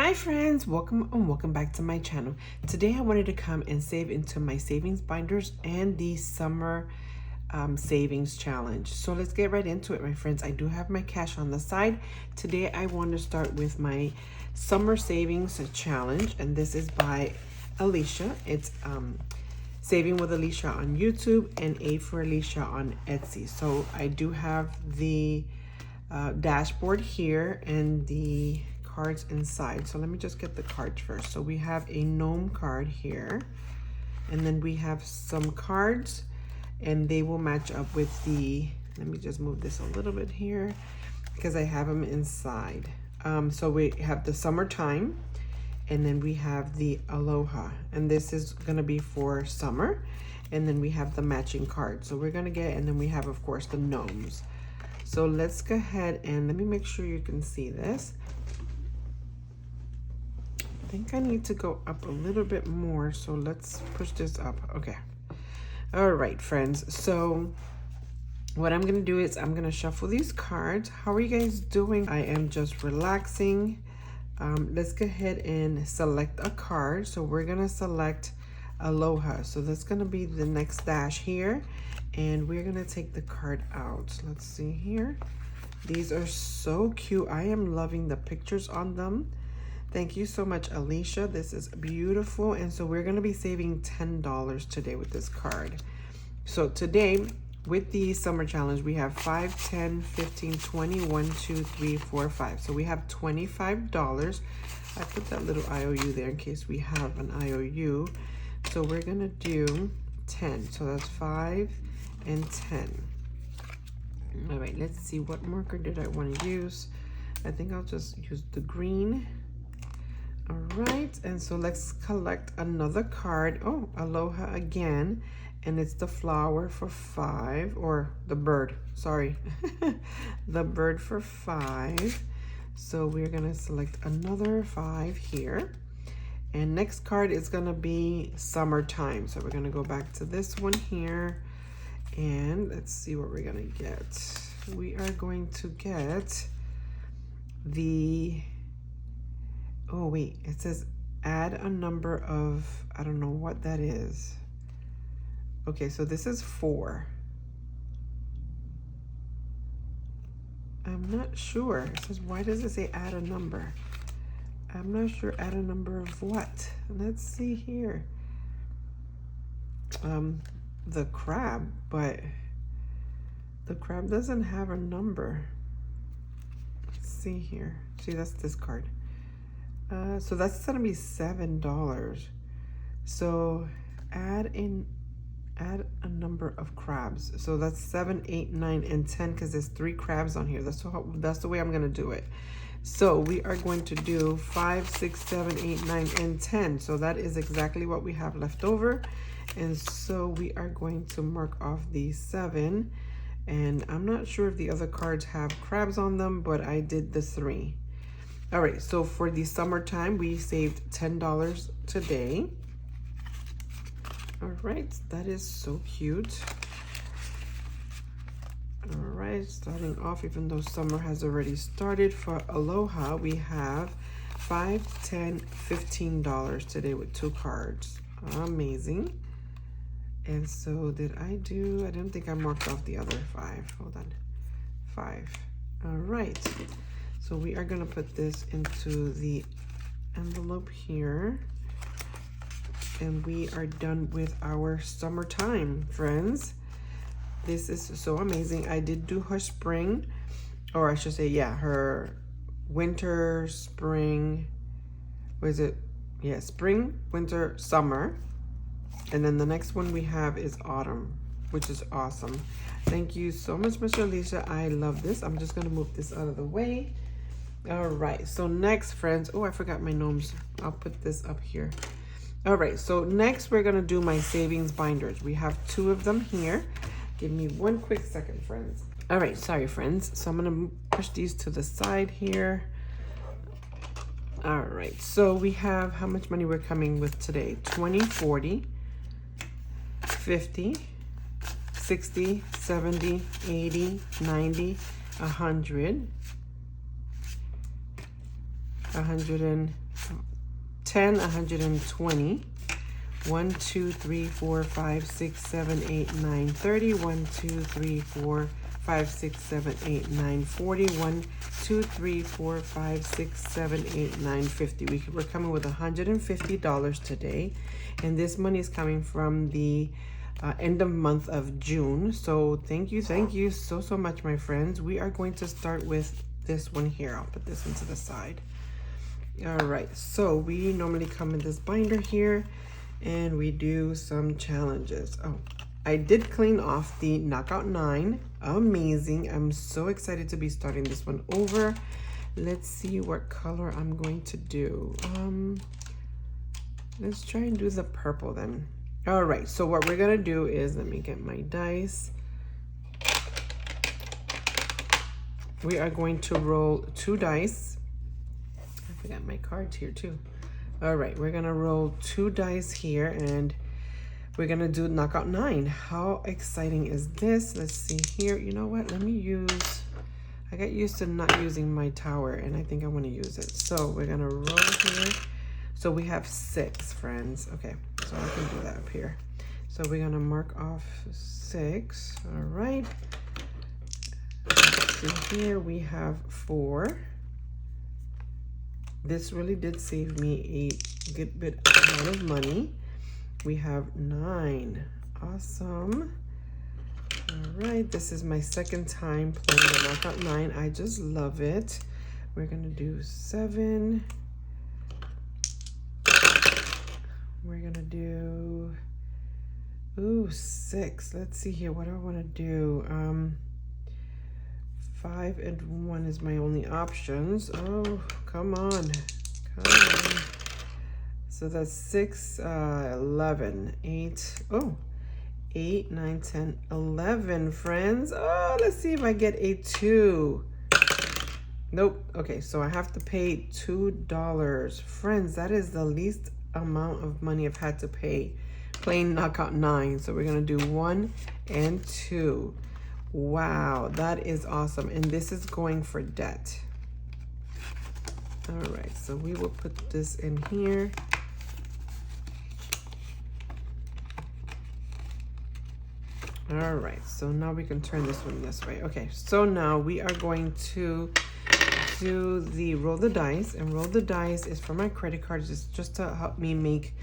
Hi friends, welcome back to my channel. Today I wanted to come and save into my savings binders and the summer savings challenge. So let's get right into it, my friends. I do have my cash on the side. Today I want to start with my summer savings challenge, and this is by Alicia. It's Saving with Alicia on YouTube and Aforalicja on Etsy. So I do have the dashboard here and the cards inside. So let me just get the cards first. So we have a gnome card here, and then we have some cards, and they will match up with the, let me just move this a little bit here because I have them inside. So we have the summertime, and then we have the aloha, and this is gonna be for summer. And then we have the matching cards. So we're gonna get, and then we have, of course, the gnomes. So let's go ahead and let me make sure you can see this. I think I need to go up a little bit more, so let's push this up. Okay. All right, friends. So what I'm gonna do is I'm gonna shuffle these cards. How are you guys doing? I am just relaxing. Let's go ahead and select a card. So we're gonna select Aloha. So that's gonna be the next dash here, and we're gonna take the card out. Let's see here. These are so cute. I am loving the pictures on them. Thank you so much, Alicia. This is beautiful. And so we're gonna be saving $10 today with this card. So today, with the summer challenge, we have 5, 10, 15, 20, 1, 2, 3, 4, 5. So we have $25. I put that little IOU there in case we have an IOU. So we're gonna do 10. So that's 5 and 10. All right, let's see, what marker did I want to use? I think I'll just use the green. All right, and so let's collect another card. Oh, Aloha again, and it's the flower for 5, or the bird, sorry. The bird for 5. So we're gonna select another 5 here. And next card is gonna be summertime. So we're gonna go back to this one here, and let's see what we're gonna get. We are going to get the, oh wait, it says add a number of, I don't know what that is. Okay, so this is 4. I'm not sure. It says, why does it say add a number? I'm not sure, add a number of what? Let's see here. The crab, but the crab doesn't have a number. Let's see here. See, that's this card. So that's gonna be $7. So add a number of crabs. So that's 7, 8, 9, and 10 because there's 3 crabs on here. That's the way I'm gonna do it. So we are going to do 5, 6, 7, 8, 9, and 10. So that is exactly what we have left over. And so we are going to mark off the 7. And I'm not sure if the other cards have crabs on them, but I did the 3. All right, so for the summertime, we saved $10 today. All right, that is so cute. All right, starting off, even though summer has already started, for Aloha, we have 5, 10, $15 today with 2 cards. Amazing. And so I didn't think I marked off the other 5. Hold on, 5. All right. So we are gonna put this into the envelope here, and we are done with our summertime, friends. This is so amazing. I did do her spring, or I should say, yeah, her winter, spring, was it? Yeah, spring, winter, summer. And then the next one we have is autumn, which is awesome. Thank you so much, Miss Alicia. I love this. I'm just gonna move this out of the way. All right, so next, friends, oh, I forgot my gnomes. I'll put this up here. All right, so next we're gonna do my savings binders. We have 2 of them here. Give me one quick second, friends. All right, sorry, friends. So I'm gonna push these to the side here. All right, so we have how much money we're coming with today. 20, 40, 50, 60, 70, 80, 90, 100, 10, 120. 1, 2, 3, 4, 5, 6, 7, 8, 9, 30. 1, 2, 3, 4, 5, 6, 7, 8, 9, 40. 1, 2, 3, 4, 5, 6, 7, 8, 9, 50. We're coming with $150 today. And this money is coming from the end of month of June. So thank you so much, my friends. We are going to start with this one here. I'll put this one to the side. All right, so we normally come in this binder here and we do some challenges. Oh, I did clean off the Knowout 9. Amazing. I'm so excited to be starting this one over. Let's see what color I'm going to do. Let's try and do the purple then. All right, so what we're gonna do is, let me get my dice. We are going to roll 2 dice. I forgot my cards here too. All right, we're gonna roll 2 dice here and we're gonna do Knowout 9. How exciting is this? Let's see here. You know what, let me use, I got used to not using my tower and I think I wanna use it. So we're gonna roll here. So we have 6, friends. Okay, so I can do that up here. So we're gonna mark off 6. All right. So here we have 4. This really did save me a good bit amount of money. We have 9. Awesome. All right, this is my second time playing the Knowout 9. I just love it. We're gonna do 7. We're gonna do, 6. Let's see here, what do I wanna do? 5 and 1 is my only options. Oh, come on. So that's 6, 11, 8. Oh, 8, 9, 10, 11, friends. Oh, let's see if I get a 2. Nope. Okay, so I have to pay $2. Friends, that is the least amount of money I've had to pay playing Knowout 9. So we're gonna do 1 and 2. Wow, that is awesome. And this is going for debt. All right, so we will put this in here. All right, so now we can turn this one this way. Okay, so now we are going to do the roll the dice, and roll the dice is for my credit cards. It's just to help me make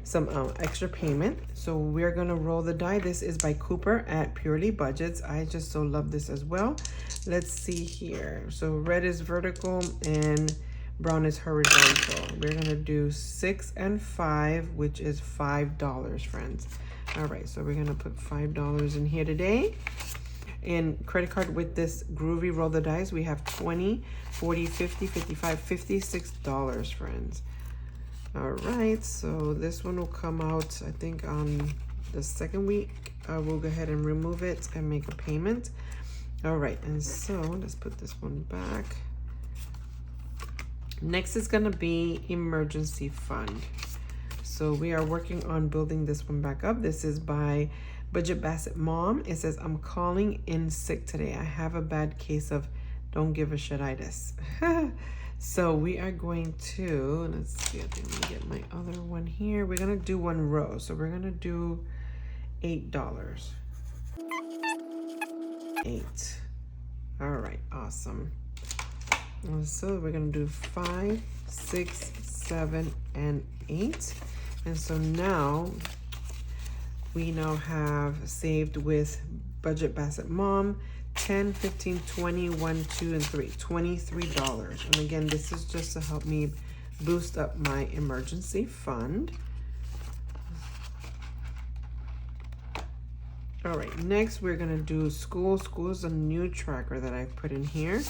some extra payment. So we're gonna roll the die. This is by Cooper at Purely Budgets. I just so love this as well. Let's see here. So red is vertical and brown is horizontal. We're gonna do 6 and 5, which is $5, friends. All right, so we're gonna put $5 in here today. And credit card with this Groovy roll the dice, we have 20, 40, 50, 55, $56, friends. All right, so this one will come out, I think, on the second week. We'll go ahead and remove it and make a payment. All right, and so let's put this one back. Next is gonna be emergency fund. So we are working on building this one back up. This is by Budget Basset Mom. It says, I'm calling in sick today. I have a bad case of don't give a shit-itis. So we are going to, let's see, I think let me get my other one here. We're gonna do 1 row. So we're gonna do $8. 8. All right, awesome. And so we're gonna do 5, 6, 7, and 8. And so now we now have saved with Budget Basset Mom 10, 15, 20, 1, 2, and 3, $23. And again, this is just to help me boost up my emergency fund. All right, next we're gonna do school. School is a new tracker that I've put in here.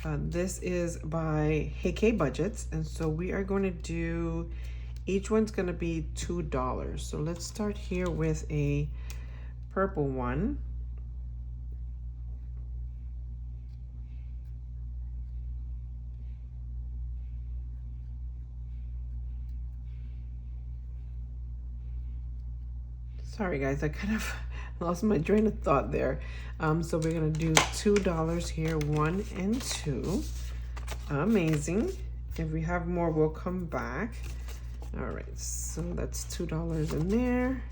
This is by Hey Budgets, and so we are going to do, each one's gonna be $2. So let's start here with a purple one. Sorry guys, I kind of lost my train of thought there. So we're gonna do $2 here, 1 and 2. Amazing. If we have more, we'll come back. All right, so that's $2 in there.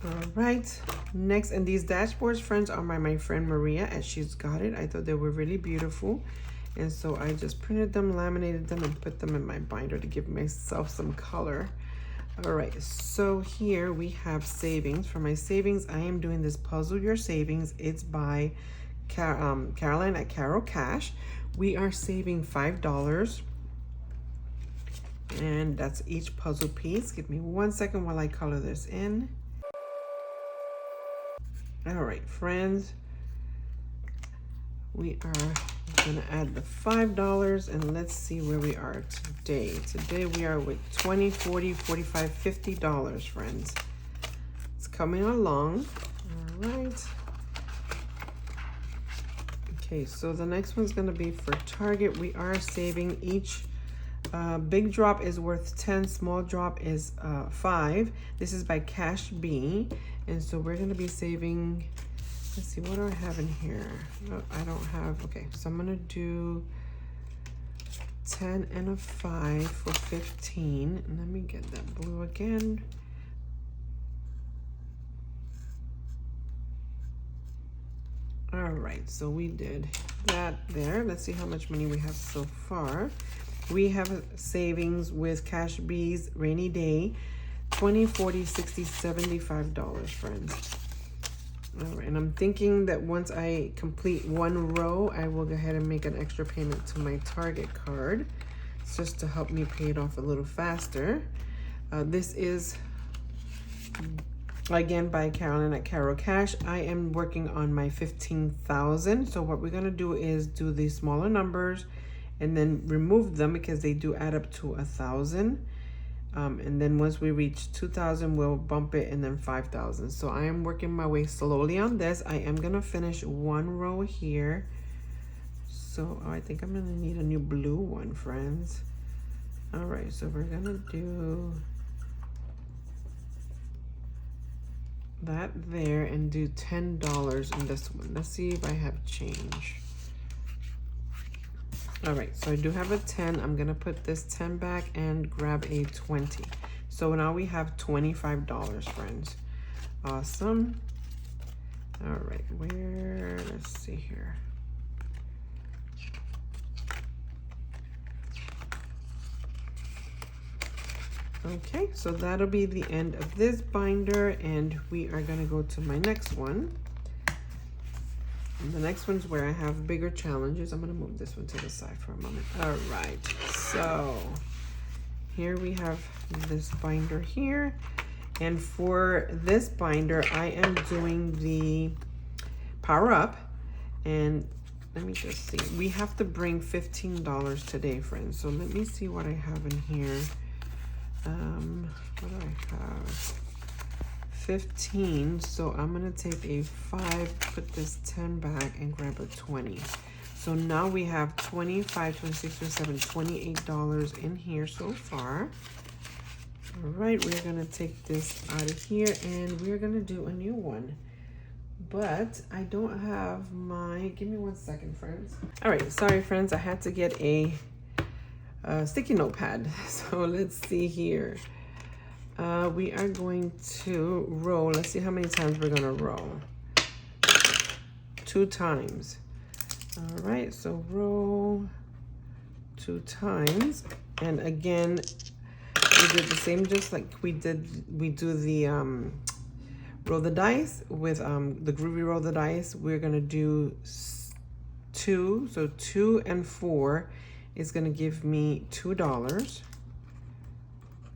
All right, next, and these dashboards, friends, are by my friend Maria, and she's got it. I thought they were really beautiful, and so I just printed them, laminated them, and put them in my binder to give myself some color. All right, so here we have savings. For my savings, I am doing this Puzzle Your Savings. It's by Caroline at Caro Cash. We are saving $5, and that's each puzzle piece. Give me 1 second while I color this in. All right, friends, we are gonna add the $5, and let's see where we are today. Today we are with $20, $40, $45, $50, friends. It's coming along. All right. Okay, so the next one's gonna be for Target. We are saving each big drop is worth 10, small drop is 5. This is by Cash B, and so we're gonna be saving, let's see, what do I have in here? No, I don't have, okay, so I'm gonna do 10 and a 5 for 15. And let me get that blue again. All right, so we did that there. Let's see how much money we have so far. We have a savings with Cash B's Rainy Day, $20, $40, $60, $75, friends. All right, and I'm thinking that once I complete one row, I will go ahead and make an extra payment to my Target card. It's just to help me pay it off a little faster. This is, again, by Caroline at Caro Cash. I am working on my 15,000. So what we're gonna do is do the smaller numbers and then remove them because they do add up to 1,000. And then once we reach 2,000, we'll bump it, and then 5,000. So I am working my way slowly on this. I am gonna finish one row here. So I think I'm gonna need a new blue one, friends. All right, so we're gonna do that there and do $10 in this one. Let's see if I have change. All right, so I do have a 10. I'm gonna put this 10 back and grab a 20. So now we have $25, friends. Awesome. All right, let's see here. Okay, so that'll be the end of this binder, and we are gonna go to my next one. And the next one's where I have bigger challenges. I'm gonna move this one to the side for a moment. All right, so here we have this binder here. And for this binder, I am doing the PowerUp. And let me just see. We have to bring $15 today, friends. So let me see what I have in here. What do I have? 15. So I'm gonna take a 5, put this 10 back, and grab a 20. So now we have 25, 26, 27, $28 in here so far. All right, we're gonna take this out of here and we're gonna do a new one. But I don't have my, give me 1 second, friends. All right, sorry friends, I had to get a sticky notepad. So let's see here. We are going to roll. Let's see how many times we're gonna roll. 2 times. All right, so roll 2 times. And again, we did the same, just like we do the roll the dice with the Groovy roll the dice. We're gonna do 2, so 2 and 4 is gonna give me $2.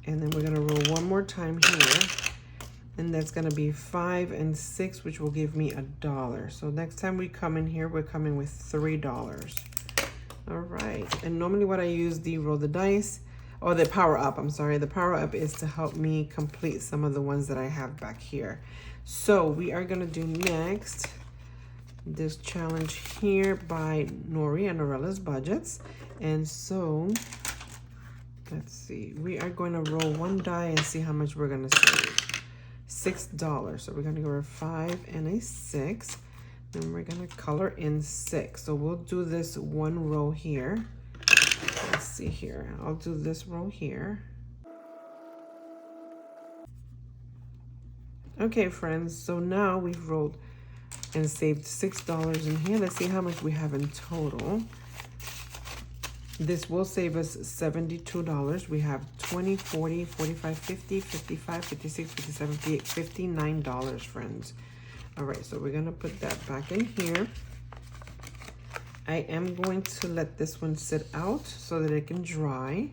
And then we're gonna roll one more time here, and that's gonna be 5 and 6, which will give me $1. So next time we come in here, we're coming with $3. All right, and normally what I use the roll the dice, or the PowerUp, I'm sorry, the PowerUp is to help me complete some of the ones that I have back here. So we are gonna do next this challenge here by Nori and Norella's Budgets. And so let's see, we are going to roll 1 die and see how much we're going to save. $6. So we're going to go with 5 and a 6. Then we're going to color in 6. So we'll do this 1 row here. see here. I'll do this row here. Okay, friends, so now we've rolled and saved $6 in here. Let's see how much we have in total. This will save us $72. We have 20, 40, 45, 50, 55, 56, 57, 58, $59, friends. All right, so we're gonna put that back in here. I am going to let this one sit out so that it can dry.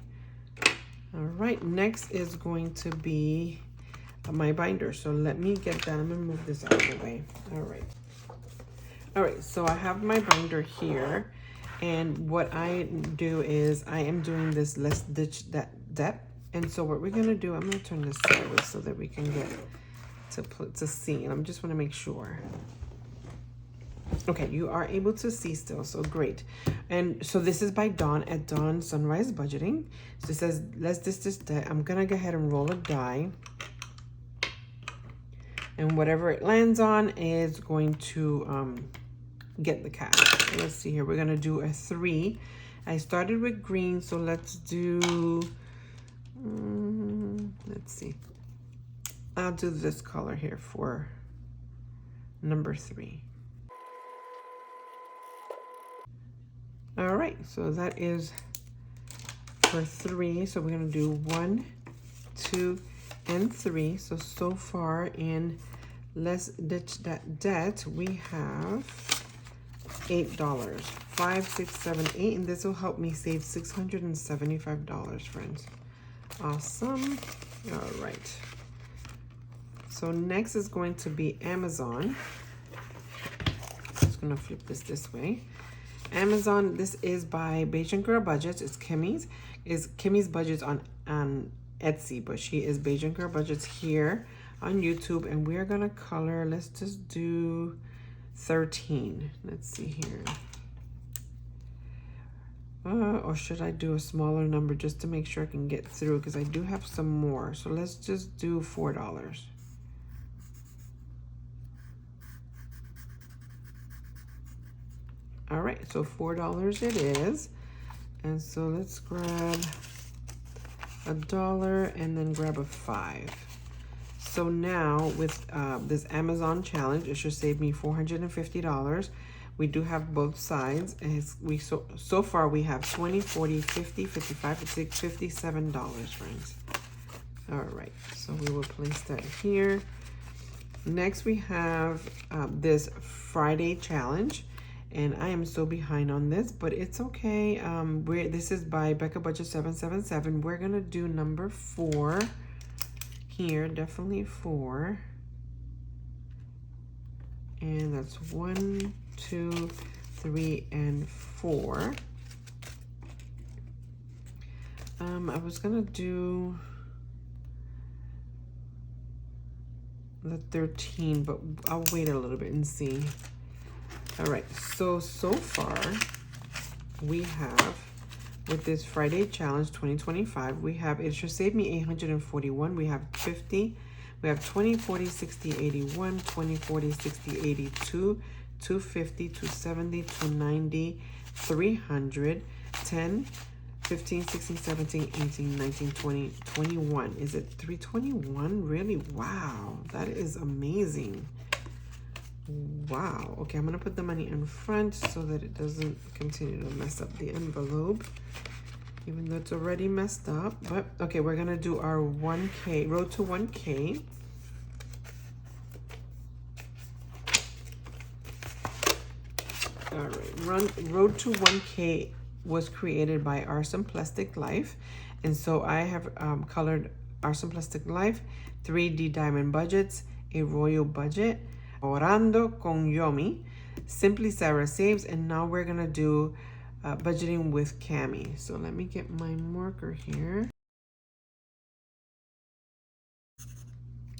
All right, next is going to be my binder. So let me get that. I'm gonna move this out of the way. All right, so I have my binder here. And what I do is I am doing this Let's Ditch That Depth. And so what we're gonna do, I'm gonna turn this sideways so that we can get to see. And I just wanna make sure. Okay, you are able to see still, so great. And so this is by Dawn at Dawn Sunrise Budgeting. So it says, Let's Ditch This Depth. I'm gonna go ahead and roll a die. And whatever it lands on is going to get the cash. So let's see here. We're gonna do a 3. I started with green, so let's do. Let's see. I'll do this color here for number 3. All right, so that is for 3. So we're gonna do 1, 2, and 3. So far in Let's Ditch That Debt, we have $8. 5, 6, 7, 8, and this will help me save $675, friends. Awesome. All right. So next is going to be Amazon. I'm just gonna flip this way. Amazon. This is by Beijing Girl Budgets. It's Kimmy's. Is Kimmy's Budgets on Etsy, but she is Beijing Girl Budgets here on YouTube, and we're gonna color. Let's just do 13. Let's see here. Or should I do a smaller number just to make sure I can get through, because I do have some more. So let's just do $4. All right, so $4 it is. And so let's grab $1 and then grab a 5. So now with this Amazon challenge, it should save me $450. We do have both sides, and so far we have 20, 40, 50, 55, 56, $57, friends. All right, so we will place that here. Next we have this Friday challenge, and I am so behind on this, but it's okay. This is by Becca Budget 777. We're gonna do number 4 here, definitely 4. And that's 1, 2, 3, and 4. I was gonna do the 13, but I'll wait a little bit and see. All right, so far we have, with this Friday challenge 2025, we have, it should save me 841. We have 50. We have 20, 40, 60, 81, 20, 40, 60, 82, 250, 270, 290, 300, 10, 15, 16, 17, 18, 19, 20, 21. Is it 321? Really? Wow, that is amazing. Wow. Okay, I'm gonna put the money in front so that it doesn't continue to mess up the envelope, even though it's already messed up. But okay, we're gonna do our 1K, road to 1K. All right, road to 1K was created by Our Simplistic Life, and so I have colored Our Simplistic Life, 3D Diamond Budgets, a Royal Budget, Orando con Yomi, Simply Sarah Saves, and now we're gonna do budgeting with Cami. So let me get my marker here.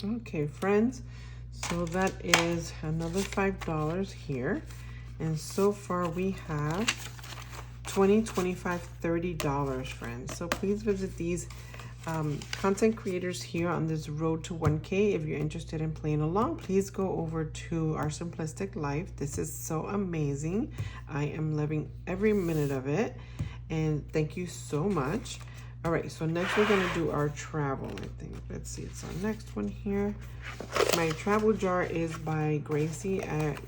Okay, friends, so that is another $5 here, and so far we have $20, $25, $30, friends. So please visit these content creators here on this road to 1K. If you're interested in playing along, please go over to Our Simplistic Life. This is so amazing. I am loving every minute of it. And thank you so much. All right, so next we're gonna do our travel, I think. Let's see, it's our next one here. My travel jar is by Gracie at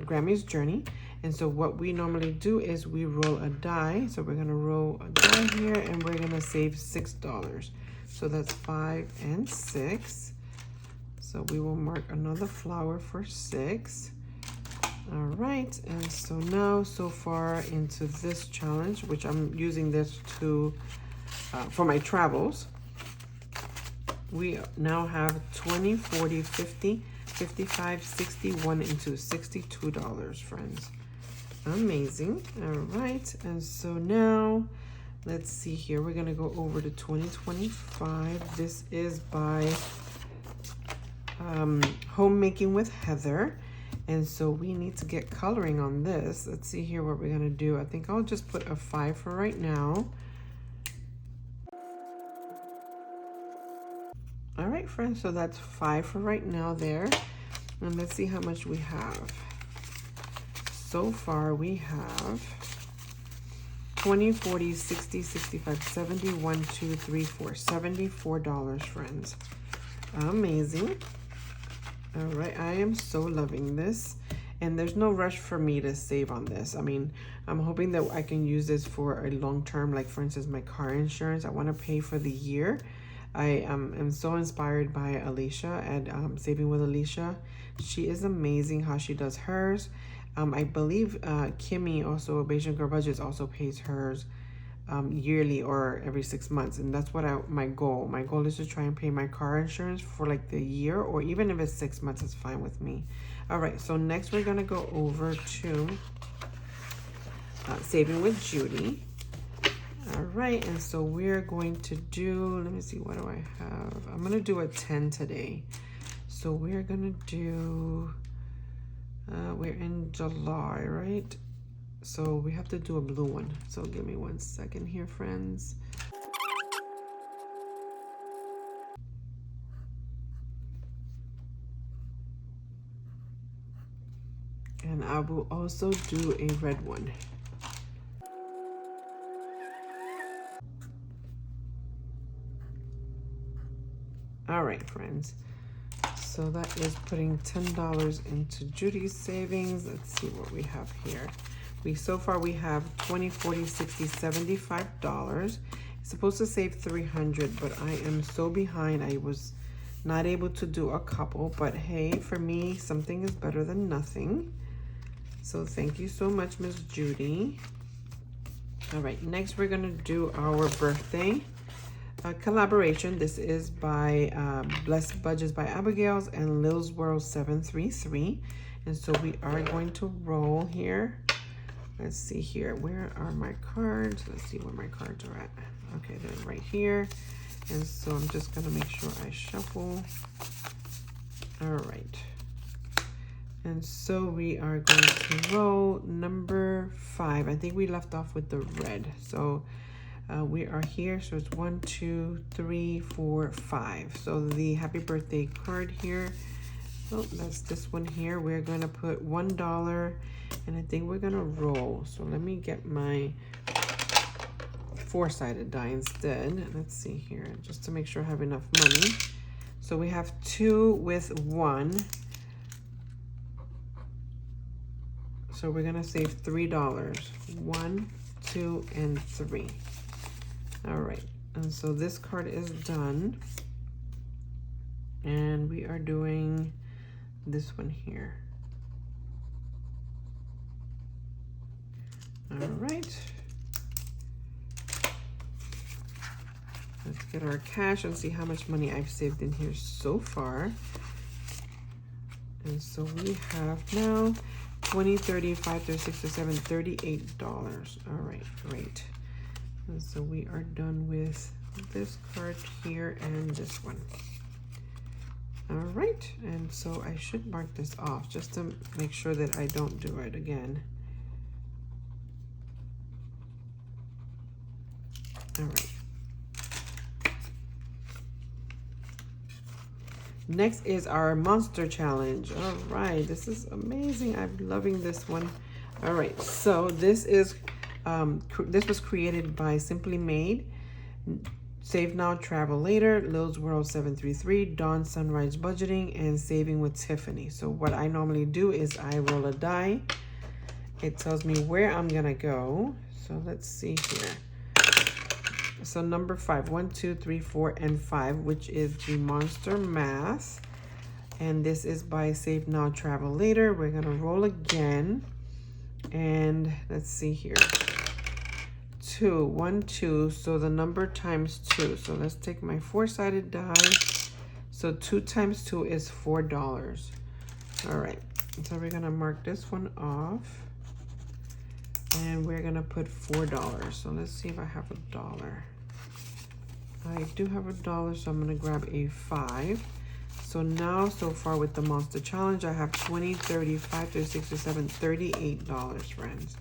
Grammy's Journey. And so what we normally do is we roll a die. So we're gonna roll a die here and we're gonna save $6. So that's 5 and 6. So we will mark another flower for 6. All right, and so now so far into this challenge, which I'm using this to for my travels, we now have 20, 40, 50, 55, 61 into $62, friends. Amazing. All right, and so now let's see here. We're gonna go over to 2025. This is by Homemaking with Heather. And so we need to get coloring on this. Let's see here what we're gonna do. I think I'll just put a 5 for right now. All right, friends, so that's 5 for right now there. And let's see how much we have. So far we have 20, 40, 60, 65, 70, 1, 2, 3, 4, $74, friends. Amazing. All right, I am so loving this, and there's no rush for me to save on this. I mean, I'm hoping that I can use this for a long term, like for instance, my car insurance. I want to pay for the year. I am so inspired by Alicia at Saving with Alicia. She is amazing how she does hers. I believe Kimmy, also Beijing Girl Budgets, also pays hers yearly or every 6 months, and that's what my goal is to try and pay my car insurance for like the year, or even if it's 6 months, it's fine with me. All right, so next we're gonna go over to Saving with Judy. All right, and so we're going to do, let me see, what do I have? I'm gonna do a 10 today. So we're gonna do we're in July, right? So we have to do a blue one. So give me 1 second here, friends. And I will also do a red one. All right, friends. So that is putting $10 into Judy's savings. Let's see what we have here. So far we have 20, 40, 60, $75. It's supposed to save 300, but I am so behind. I was not able to do a couple, but hey, for me, something is better than nothing. So thank you so much, Miss Judy. All right, next we're gonna do our birthday collaboration. This is by Blessed Budgets by Abigail's and Lil's World 733. And so we are going to roll here. Let's see here. Where are my cards? Let's see where my cards are at. Okay, they're right here. And so I'm just gonna make sure I shuffle. All right. And so we are going to roll number 5. I think we left off with the red. So we are here. So it's 1, 2, 3, 4, 5. So the happy birthday card here. Oh, that's this one here. We're going to put $1, and I think we're going to roll. So let me get my 4-sided die instead. Let's see here, just to make sure I have enough money. So we have 2 with 1. So we're going to save $3. 1, 2, and 3. All right. And so this card is done. And we are doing this one here. All right. Let's get our cash and see how much money I've saved in here so far. And so we have now 20, 30, 5, 36, 37, $38. All right, great. And so we are done with this card here and this one. All right, and so I should mark this off just to make sure that I don't do it again. All right. Next is our monster challenge. All right, this is amazing. I'm loving this one. All right, so this is This was created by Simply Made, Save Now, Travel Later, Lil's World 733, Dawn Sunrise Budgeting, and Saving with Tiffany. So what I normally do is I roll a die. It tells me where I'm gonna go. So let's see here. So number 5, 1, 2, 3, 4, and 5, which is the Monster Math. And this is by Save Now, Travel Later. We're gonna roll again. And let's see here. 2, 1, 2. So the number times 2. So let's take my 4-sided die. So 2 times 2 is $4. All right. So we're gonna mark this one off. And we're gonna put $4. So let's see if I have $1. I do have $1, so I'm gonna grab a 5. So now, so far with the Monster Challenge, I have $20, $35, $36, $37, $38, friends.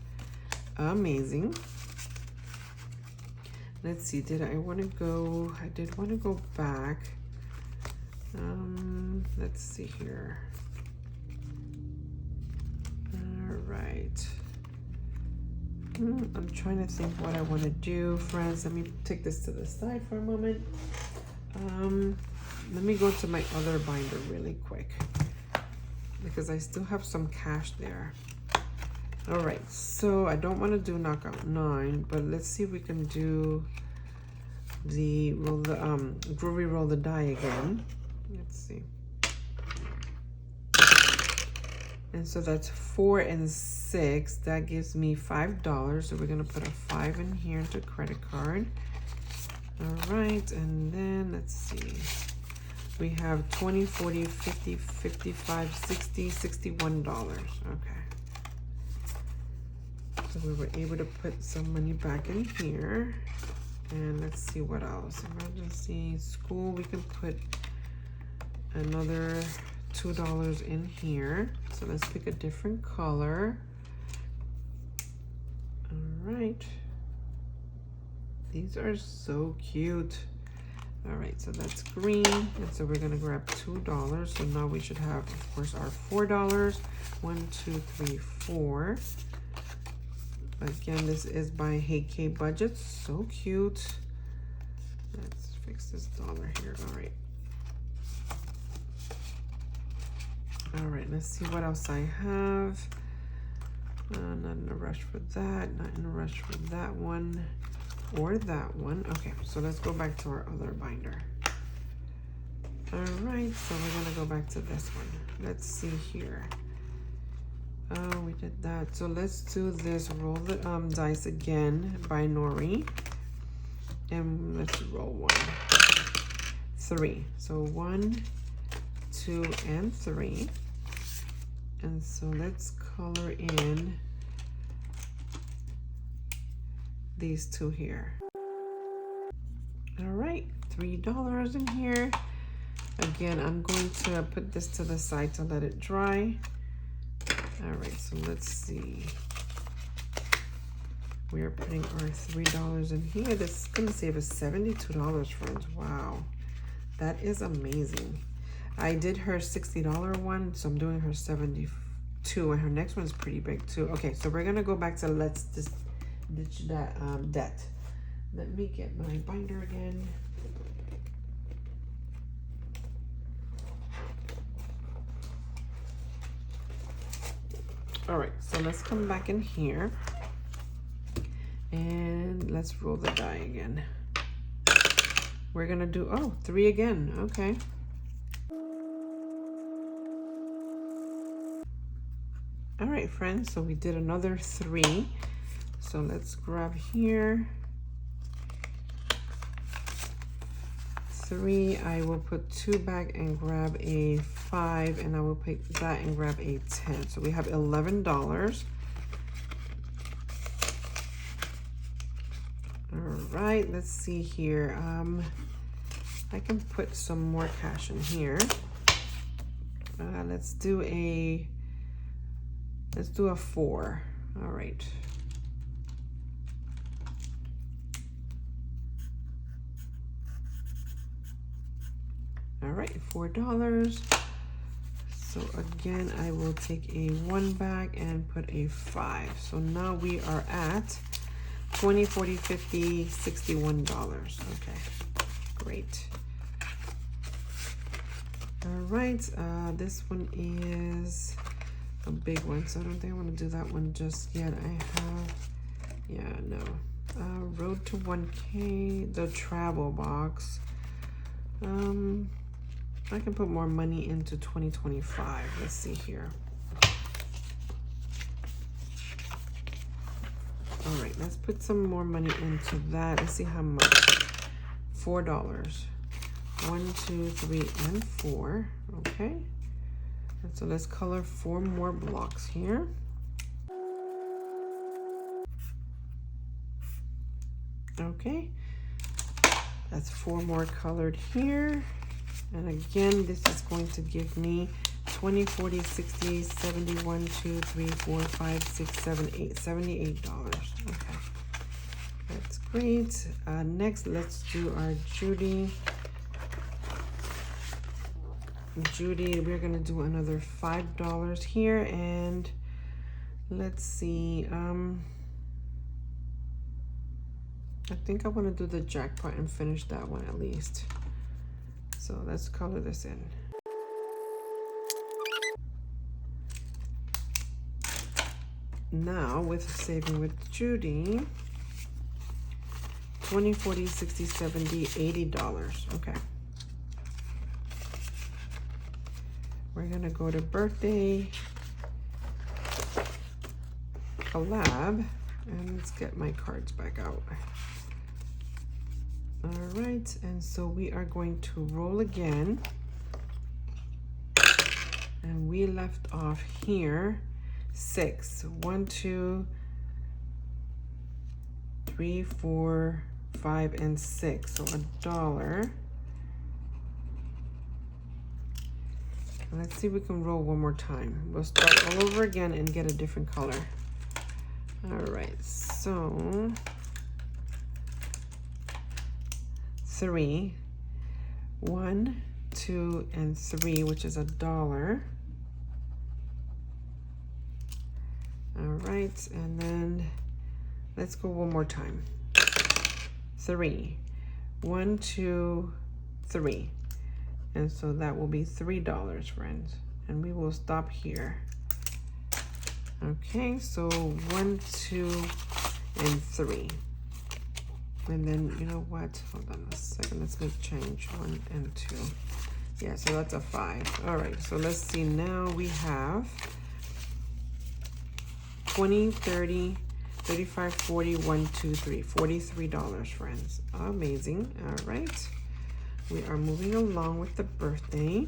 Amazing. Let's see, did I want to go? I did want to go back. Let's see here. All right. I'm trying to think what I want to do, friends. Let me take this to the side for a moment. Let me go to my other binder really quick because I still have some cash there. All right, so I don't want to do Knowout 9, but let's see if we can do the Groovy roll the die again. Let's see. And so that's 4 and 6. That gives me $5. So we're gonna put a 5 in here into credit card. All right, and then let's see. We have 20, 40, 50, 55, 60, $61. Okay. So we were able to put some money back in here. And let's see what else. Emergency, school, we can put another $2 in here. So let's pick a different color. All right. These are so cute. All right, so that's green. And so we're gonna grab $2. So now we should have, of course, our $4. 1, 2, 3, 4. Again, this is by Hey K Budgets. So cute. Let's fix this dollar here. All right. All right, let's see what else I have. Not in a rush for that. Not in a rush for that one or that one. Okay, so let's go back to our other binder. All right, so we're gonna go back to this one. Let's see here. Oh, we did that. So let's do this. Roll the dice again by Nori. And let's roll 1. 3. So 1, 2, and 3. And so let's color in these two here. All right, $3 in here. Again, I'm going to put this to the side to let it dry. All right, so let's see. We are putting our $3 in here. This is gonna save us $72, friends. Wow, that is amazing. I did her $60 one, so I'm doing her 72, and her next one's pretty big too. Okay, so we're gonna go back to let's just ditch that debt. Let me get my binder again. All right, so let's come back in here and let's roll the die again. We're gonna do, 3 again, okay. All right, friends, so we did another 3. So let's grab here. 3, I will put 2 back and grab a 5, and I will pick that and grab a 10. So we have $11. All right, let's see here. I can put some more cash in here. Let's do a 4. All right. All right, $4. So again, I will take a 1 back and put a 5. So now we are at $20, $40, $50, $61. Okay, great. All right, this one is a big one, so I don't think I want to do that one just yet. I have, yeah, no. Road to 1K, the travel box. I can put more money into 2025. Let's see here. All right, let's put some more money into that. Let's see how much. $4. 1, 2, 3, and 4. Okay. And so let's color 4 more blocks here. Okay. That's 4 more colored here. And again, this is going to give me 20, 40, 60, 71, 2, 3, 4, 5, 6, 7, 8, $78. Okay. That's great. Next, let's do our Judy. Judy, we're gonna do another $5 here, and let's see. I think I want to do the jackpot and finish that one at least. So let's color this in. Now with saving with Judy, 20, 40, 60, 70, $80. Okay. We're gonna go to birthday, collab, and let's get my cards back out. All right, and so we are going to roll again. And we left off here, 6. 1, 2, 3, 4, 5, and 6. So $1. Let's see if we can roll one more time. We'll start all over again and get a different color. All right, so 3, 1, 2, and 3, which is $1. All right, and then let's go one more time. 3, 1, 2, 3. And so that will be $3, friends. And we will stop here. Okay, so 1, 2, and 3. And then, you know what? Hold on a second. Let's make change. 1 and 2. Yeah, so that's a 5. All right, so let's see. Now we have 20, 30, 35, 40, 1, 2, 3. $43, friends. Amazing. All right. We are moving along with the birthday.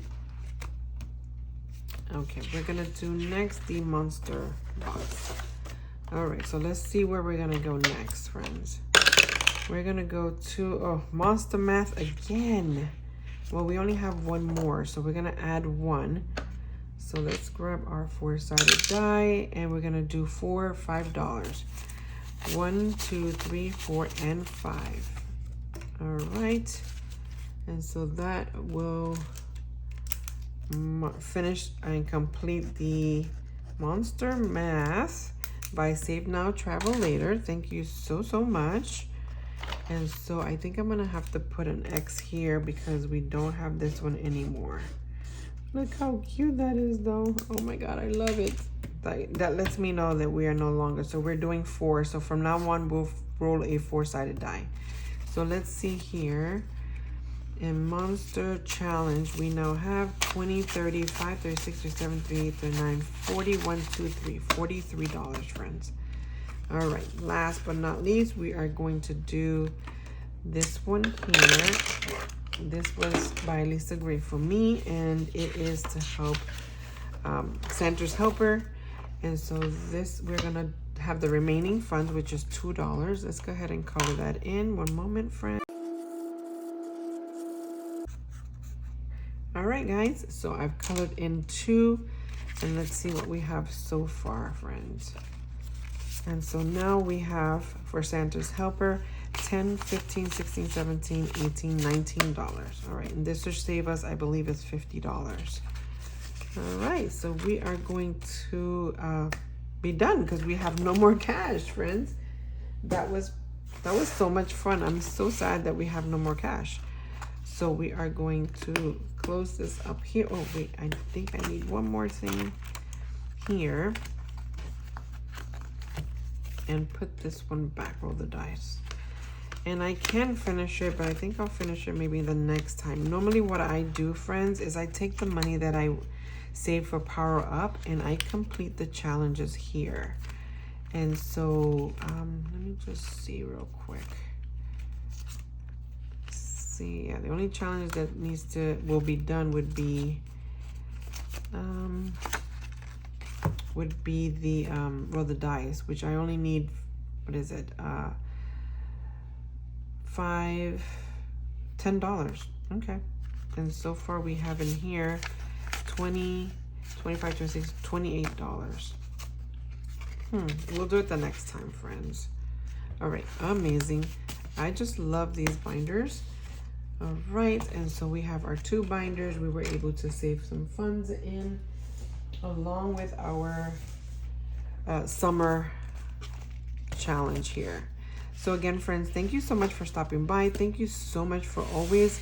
Okay, we're gonna do next the monster box. All right, so let's see where we're gonna go next, friends. We're gonna go to, monster math again. Well, we only have one more, so we're gonna add 1. So let's grab our 4-sided die, and we're gonna do $5. 1, 2, 3, 4, and 5. All right. And so that will finish and complete the monster math by Save Now, Travel Later. Thank you so, so much. And so I think I'm gonna have to put an X here because we don't have this one anymore. Look how cute that is though. Oh my God, I love it. That lets me know that we are no longer, so we're doing 4. So from now on, we'll roll a 4-sided die. So let's see here. In Monster Challenge, we now have 20, 30, 5, 36, 37, 38, 39, 40, 1, 2, 3, $43, friends. All right, last but not least, we are going to do this one here. This was by Lisa Gray for me, and it is to help Santa's Helper. And so this, we're gonna have the remaining funds, which is $2. Let's go ahead and color that in. One moment, friends. All right, guys, so I've colored in 2, and let's see what we have so far, friends. And so now we have, for Santa's Helper, $10, $15, $16, $17, $18, $19. All right, and this should save us, I believe it's $50. All right, so we are going to be done because we have no more cash, friends. That was That was so much fun. I'm so sad that we have no more cash. So we are going to close this up here. Oh, wait, I think I need one more thing here. And put this one back, roll the dice. And I can finish it, but I think I'll finish it maybe the next time. Normally what I do, friends, is I take the money that I save for PowerUp and I complete the challenges here. And so, let me just see real quick. See, yeah, the only challenge that will be done would be the roll the dice, which I only need, what is it? $10. Okay. And so far we have in here $20, $25, $26, $28. We'll do it the next time, friends. All right, amazing. I just love these binders. All right, and so we have our 2 binders. We were able to save some funds in, along with our summer challenge here. So again, friends, thank you so much for stopping by. Thank you so much for always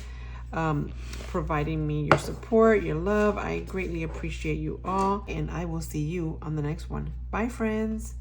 providing me your support, your love. I greatly appreciate you all, and I will see you on the next one. Bye, friends.